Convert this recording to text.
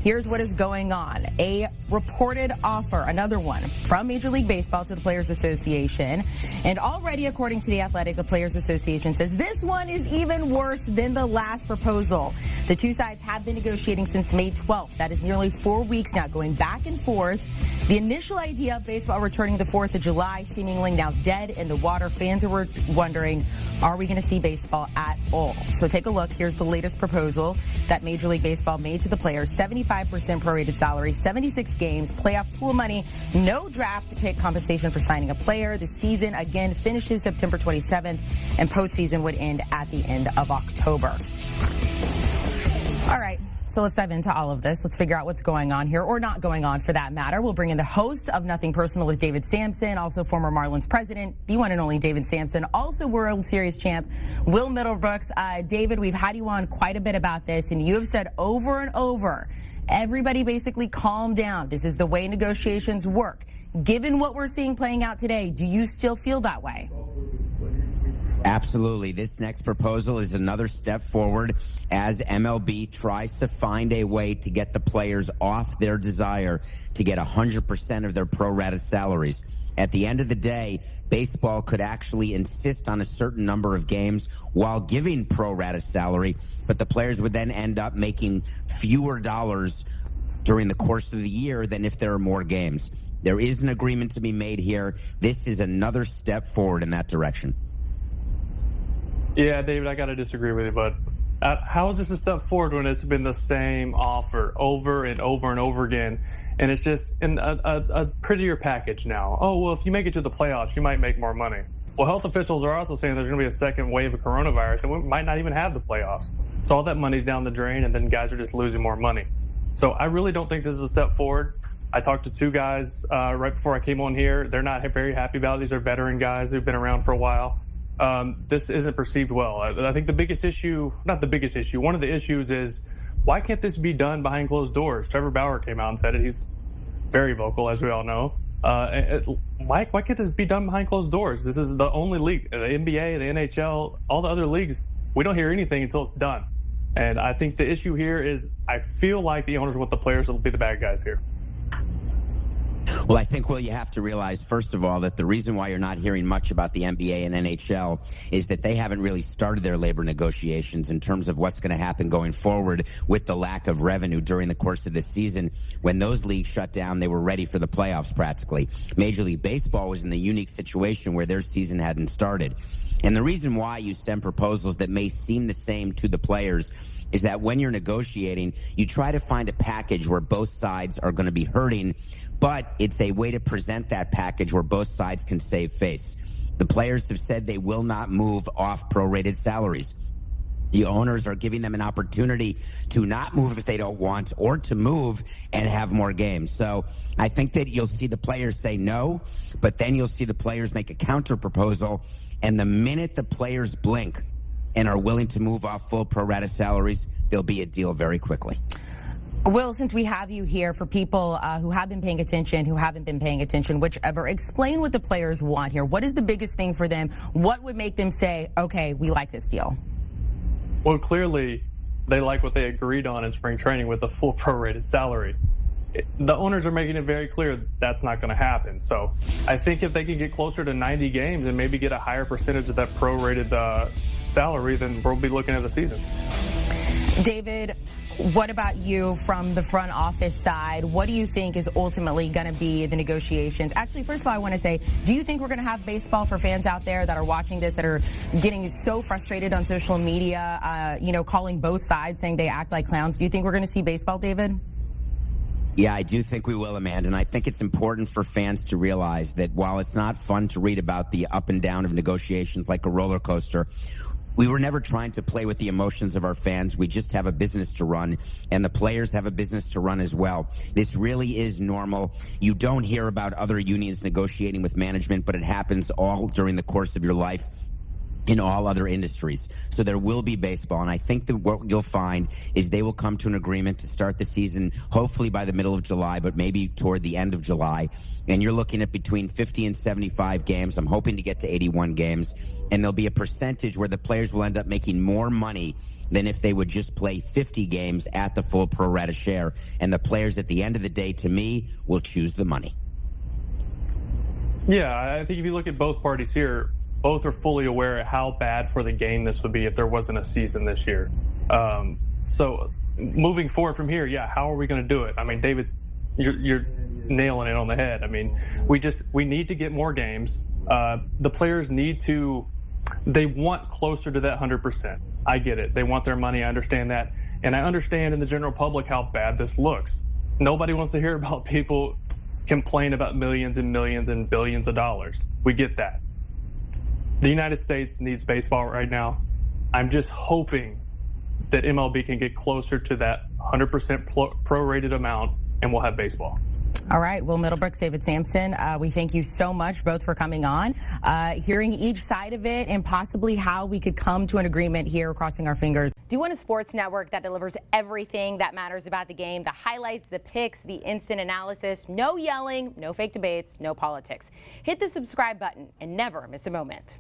Here's what is going on. A reported offer, another one, from Major League Baseball to the Players Association. And already, according to The Athletic, the Players Association says this one is even worse than the last proposal. The two sides have been negotiating since May 12th. That is nearly 4 weeks now, going back and forth. The initial idea of baseball returning the 4th of July seemingly now dead in the water. Fans are wondering, are we going to see baseball at all? So take a look. Here's the latest proposal that Major League Baseball made to the players. 75% prorated salary, 76 games, playoff pool money, no draft pick compensation for signing a player. The season, again, finishes September 27th, and postseason would end at the end of October. All right. So let's dive into all of this. Let's figure out what's going on here, or not going on for that matter. We'll bring in the host of Nothing Personal with David Samson, also former Marlins president, the one and only David Samson, also World Series champ Will Middlebrooks. David, we've had you on quite a bit about this, and you have said over and over, everybody basically calm down. This is the way negotiations work. Given what we're seeing playing out today, do you still feel that way? Absolutely. This next proposal is another step forward as MLB tries to find a way to get the players off their desire to get 100% of their pro rata salaries. At the end of the day, baseball could actually insist on a certain number of games while giving pro rata salary, but the players would then end up making fewer dollars during the course of the year than if there are more games. There is an agreement to be made here. This is another step forward in that direction. Yeah, David, I got to disagree with you, but how is this a step forward when it's been the same offer over and over and over again, and it's just in a prettier package now? Oh, well, if you make it to the playoffs, you might make more money. Well, health officials are also saying there's going to be a second wave of coronavirus, and we might not even have the playoffs. So all that money's down the drain, and then guys are just losing more money. So I really don't think this is a step forward. I talked to two guys right before I came on here. They're not very happy about it. These are veteran guys who've been around for a while. This isn't perceived well. I think the biggest issue, not the biggest issue, one of the issues is, why can't this be done behind closed doors? Trevor Bauer came out and said it. He's very vocal, as we all know. Why can't this be done behind closed doors? This is the only league, the NBA, the NHL, all the other leagues, we don't hear anything until it's done. And I think the issue here is, I feel like the owners want the players to be the bad guys here. Well, I think, Will, you have to realize, first of all, that the reason why you're not hearing much about the NBA and NHL is that they haven't really started their labor negotiations in terms of what's going to happen going forward with the lack of revenue during the course of this season. When those leagues shut down, they were ready for the playoffs practically. Major League Baseball was in the unique situation where their season hadn't started. And the reason why you send proposals that may seem the same to the players is that when you're negotiating, you try to find a package where both sides are going to be hurting, but it's a way to present that package where both sides can save face. The players have said they will not move off prorated salaries. The owners are giving them an opportunity to not move if they don't want, or to move and have more games. So I think that you'll see the players say no, but then you'll see the players make a counter proposal, and the minute the players blink and are willing to move off full pro rata salaries, there'll be a deal very quickly. Will, since we have you here, for people who have been paying attention, who haven't been paying attention, whichever, explain what the players want here. What is the biggest thing for them? What would make them say, okay, we like this deal? Well, clearly, they like what they agreed on in spring training with the full prorated salary. The owners are making it very clear that's not going to happen. So I think if they can get closer to 90 games and maybe get a higher percentage of that prorated salary, then we'll be looking at the season. David, what about you from the front office side? What do you think is ultimately going to be the negotiations? Actually, first of all, I want to say, do you think we're going to have baseball for fans out there that are watching this, that are getting so frustrated on social media, calling both sides, saying they act like clowns? Do you think we're going to see baseball, David? Yeah, I do think we will, Amanda, and I think it's important for fans to realize that while it's not fun to read about the up and down of negotiations like a roller coaster, we were never trying to play with the emotions of our fans. We just have a business to run, and the players have a business to run as well. This really is normal. You don't hear about other unions negotiating with management, but it happens all during the course of your life. in all other industries. So there will be baseball, and I think that what you'll find is they will come to an agreement to start the season hopefully by the middle of July, but maybe toward the end of July. And you're looking at between 50 and 75 games. I'm hoping to get to 81 games. And there'll be a percentage where the players will end up making more money than if they would just play 50 games at the full pro rata share. And the players at the end of the day, to me, will choose the money. Yeah, I think if you look at both parties here, both are fully aware of how bad for the game this would be if there wasn't a season this year. So moving forward from here, yeah, how are we going to do it? I mean, David, you're nailing it on the head. I mean, we need to get more games. The players they want closer to that 100%. I get it. They want their money. I understand that. And I understand in the general public how bad this looks. Nobody wants to hear about people complain about millions and millions and billions of dollars. We get that. The United States needs baseball right now. I'm just hoping that MLB can get closer to that 100% prorated amount, and we'll have baseball. All right, Will Middlebrooks, David Samson, we thank you so much both for coming on, hearing each side of it and possibly how we could come to an agreement here, crossing our fingers. Do you want a sports network that delivers everything that matters about the game? The highlights, the picks, the instant analysis, no yelling, no fake debates, no politics. Hit the subscribe button and never miss a moment.